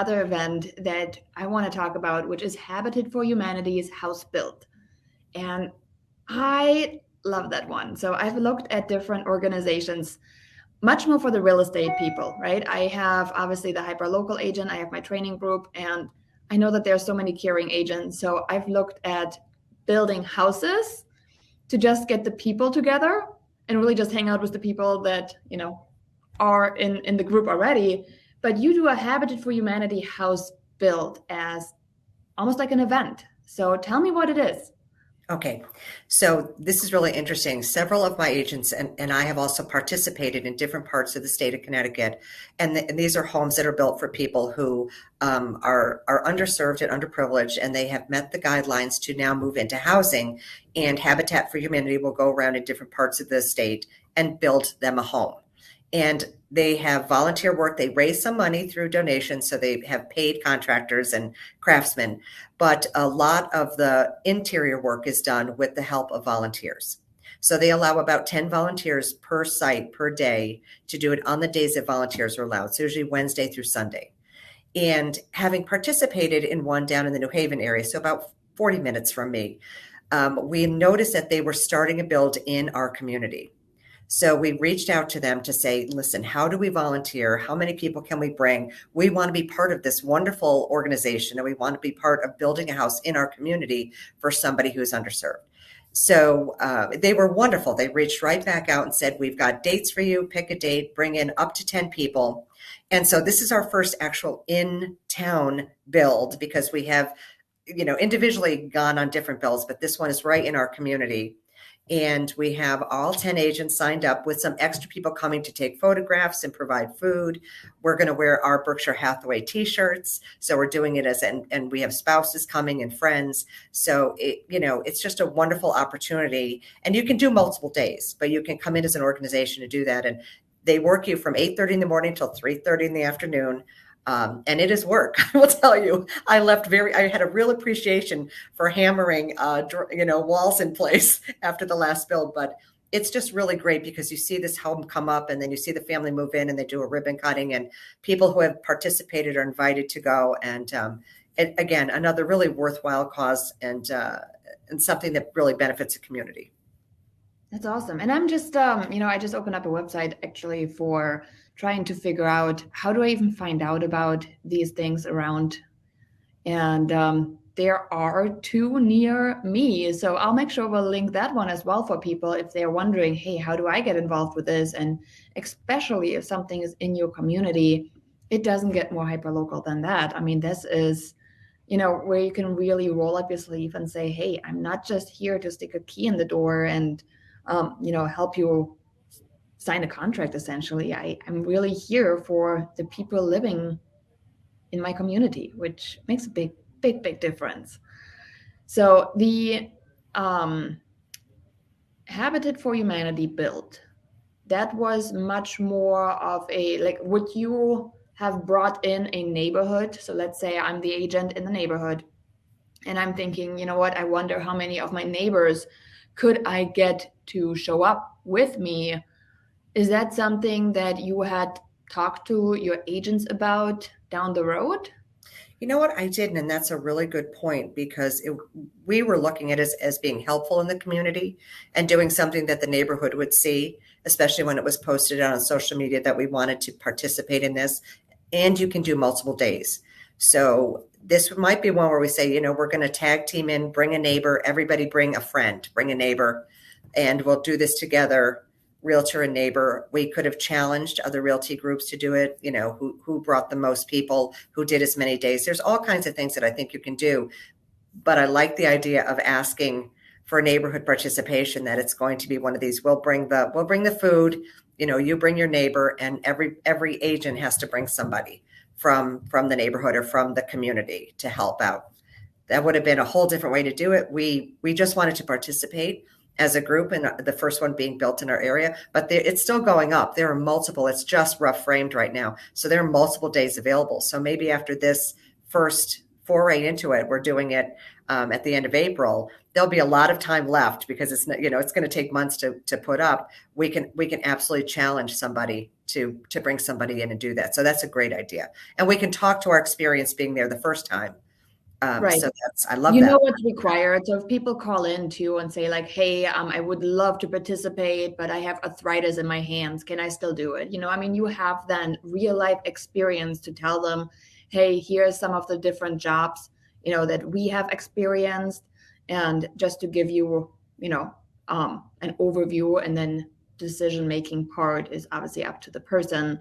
another event that I want to talk about, which is Habitat for Humanity's House Built. And I love that one. So I've looked at different organizations, much more for the real estate people, right? I have obviously the hyperlocal agent, I have my training group, and I know that there are so many caring agents. So I've looked at building houses to just get the people together and really just hang out with the people that, are in the group already. But you do a Habitat for Humanity house build as almost like an event. So tell me what it is. Okay, so this is really interesting. Several of my agents and I have also participated in different parts of the state of Connecticut, and these are homes that are built for people who are underserved and underprivileged, and they have met the guidelines to now move into housing. And Habitat for Humanity will go around in different parts of the state and build them a home. And they have volunteer work. They raise some money through donations, so they have paid contractors and craftsmen. But a lot of the interior work is done with the help of volunteers. So they allow about 10 volunteers per site per day to do it on the days that volunteers are allowed. So usually Wednesday through Sunday. And having participated in one down in the New Haven area, so about 40 minutes from me, we noticed that they were starting a build in our community. So we reached out to them to say, listen, how do we volunteer? How many people can we bring? We want to be part of this wonderful organization, and we want to be part of building a house in our community for somebody who's underserved. So they were wonderful. They reached right back out and said, we've got dates for you. Pick a date, bring in up to 10 people. And so this is our first actual in-town build, because we have, individually gone on different builds, but this one is right in our community. And we have all 10 agents signed up with some extra people coming to take photographs and provide food. We're going to wear our Berkshire Hathaway t-shirts. So we're doing it and we have spouses coming and friends. So it's just a wonderful opportunity. And you can do multiple days, but you can come in as an organization to do that. And they work you from 8:30 in the morning till 3:30 in the afternoon. And it is work. I will tell you, I had a real appreciation for hammering, walls in place after the last build, but it's just really great because you see this home come up and then you see the family move in and they do a ribbon cutting, and people who have participated are invited to go. And again, another really worthwhile cause and something that really benefits the community. That's awesome. And I'm just, I just opened up a website actually for trying to figure out how do I even find out about these things around. And there are two near me. So I'll make sure we'll link that one as well for people if they're wondering, hey, how do I get involved with this? And especially if something is in your community, it doesn't get more hyperlocal than that. I mean, this is, where you can really roll up your sleeve and say, hey, I'm not just here to stick a key in the door and help you sign a contract. Essentially, I'm really here for the people living in my community, which makes a big difference. So the Habitat for Humanity build, that was much more of would you have brought in a neighborhood? So let's say I'm the agent in the neighborhood and I'm thinking, you know what, I wonder how many of my neighbors could I get to show up with me? Is that something that you had talked to your agents about down the road? You know what, I didn't, and that's a really good point, because we were looking at it as being helpful in the community and doing something that the neighborhood would see, especially when it was posted on social media that we wanted to participate in this. And you can do multiple days. So this might be one where we say, we're going to tag team in, bring a neighbor, everybody bring a friend, bring a neighbor, and we'll do this together, realtor and neighbor. We could have challenged other realty groups to do it, who brought the most people, who did as many days. There's all kinds of things that I think you can do. But I like the idea of asking for neighborhood participation, that it's going to be one of these. We'll bring the food, you bring your neighbor, and every agent has to bring somebody from the neighborhood or from the community to help out. That would have been a whole different way to do it. We just wanted to participate as a group, and the first one being built in our area, but it's still going up. There are multiple. It's just rough framed right now, so there are multiple days available. So maybe after this first foray into it, we're doing it at the end of April, there'll be a lot of time left because it's not, it's going to take months to put up. We can absolutely challenge somebody to bring somebody in and do that. So that's a great idea. And we can talk to our experience being there the first time. Right. So I love You that. know what's required. So if people call in too and say like, hey, I would love to participate, but I have arthritis in my hands. Can I still do it? I mean, you have then real life experience to tell them, hey, here's some of the different jobs, that we have experienced. And just to give you, an overview, and then decision-making part is obviously up to the person.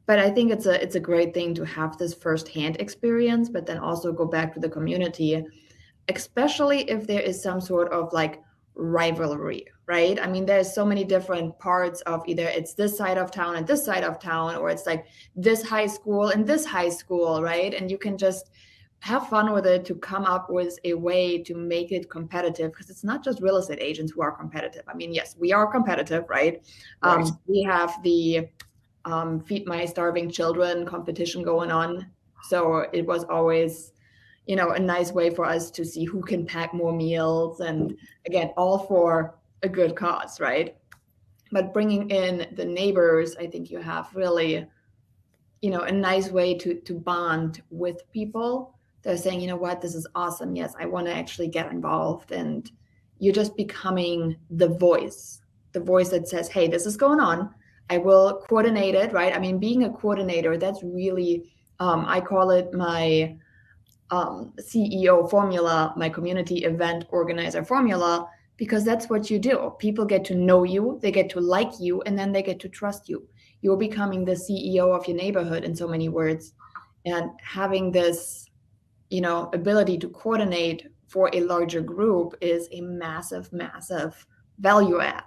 But I think it's a great thing to have this firsthand experience, but then also go back to the community, especially if there is some sort of like rivalry, right? I mean, there's so many different parts of either it's this side of town and this side of town, or it's like this high school and this high school, right? And you can just have fun with it to come up with a way to make it competitive, because it's not just real estate agents who are competitive. I mean, yes, we are competitive, right? Right. We have the Feed My Starving Children competition going on. So it was always, a nice way for us to see who can pack more meals. And again, all for a good cause, right? But bringing in the neighbors, I think you have really, a nice way to bond with people. They're saying, you know what, this is awesome. Yes, I want to actually get involved. And you're just becoming the voice that says, hey, this is going on. I will coordinate it, right? I mean, being a coordinator, that's really, I call it my CEO formula, my community event organizer formula, because that's what you do. People get to know you, they get to like you, and then they get to trust you. You're becoming the CEO of your neighborhood in so many words. And having this, ability to coordinate for a larger group is a massive, massive value add.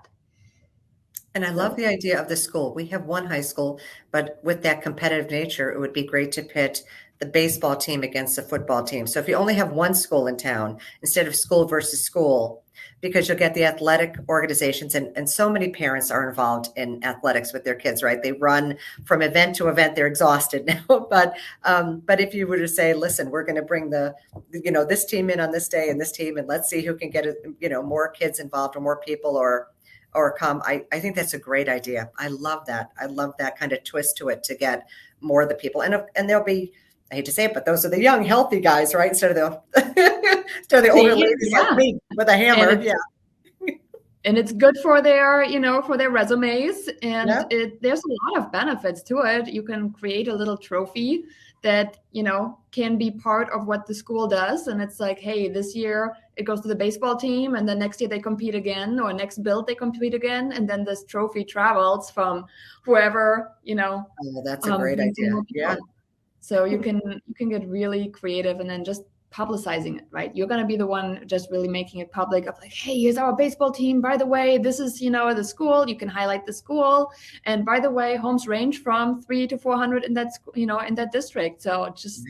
And I love the idea of the school. We have one high school, but with that competitive nature, it would be great to pit the baseball team against the football team. So if you only have one school in town, instead of school versus school, because you'll get the athletic organizations, and so many parents are involved in athletics with their kids, right? They run from event to event. They're exhausted now. But if you were to say, listen, we're going to bring this team in on this day and this team, and let's see who can get, more kids involved or more people or come. I think that's a great idea. I love that. I love that kind of twist to it to get more of the people. And there'll be, I hate to say it, but those are the young, healthy guys, right? Instead of the older ladies like me with a hammer. And it's good for their, for their resumes. And Yeah. There's a lot of benefits to it. You can create a little trophy that, can be part of what the school does. And it's like, hey, this year it goes to the baseball team, and then next year they compete again, or next build they compete again. And then this trophy travels from whoever, Oh, that's a great idea. Yeah. So you can get really creative, and then just publicizing it, right? You're going to be the one just really making it public of like, hey, here's our baseball team. By the way, this is, the school. You can highlight the school. And by the way, homes range from 300 to 400 in that, in that district. So just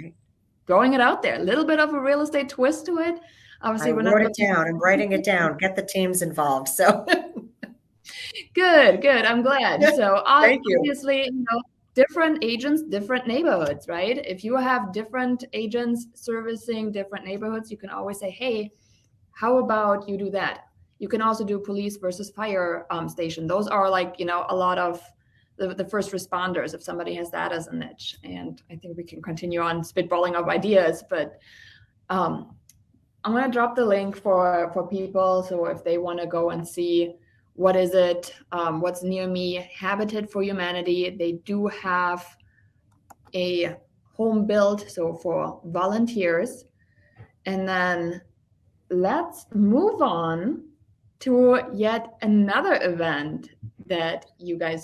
throwing it out there, a little bit of a real estate twist to it. Obviously, we're not down. I'm writing it down. Get the teams involved. So good. I'm glad. So thank you. obviously, different agents, different neighborhoods, right? If you have different agents servicing different neighborhoods, you can always say, hey, how about you do that? You can also do police versus fire station. Those are like, a lot of the first responders, if somebody has that as a niche. And I think we can continue on spitballing of ideas, but I'm going to drop the link for people. So if they want to go and see what is it, what's near me, Habitat for Humanity, they do have a home built, so for volunteers. And then let's move on to yet another event that you guys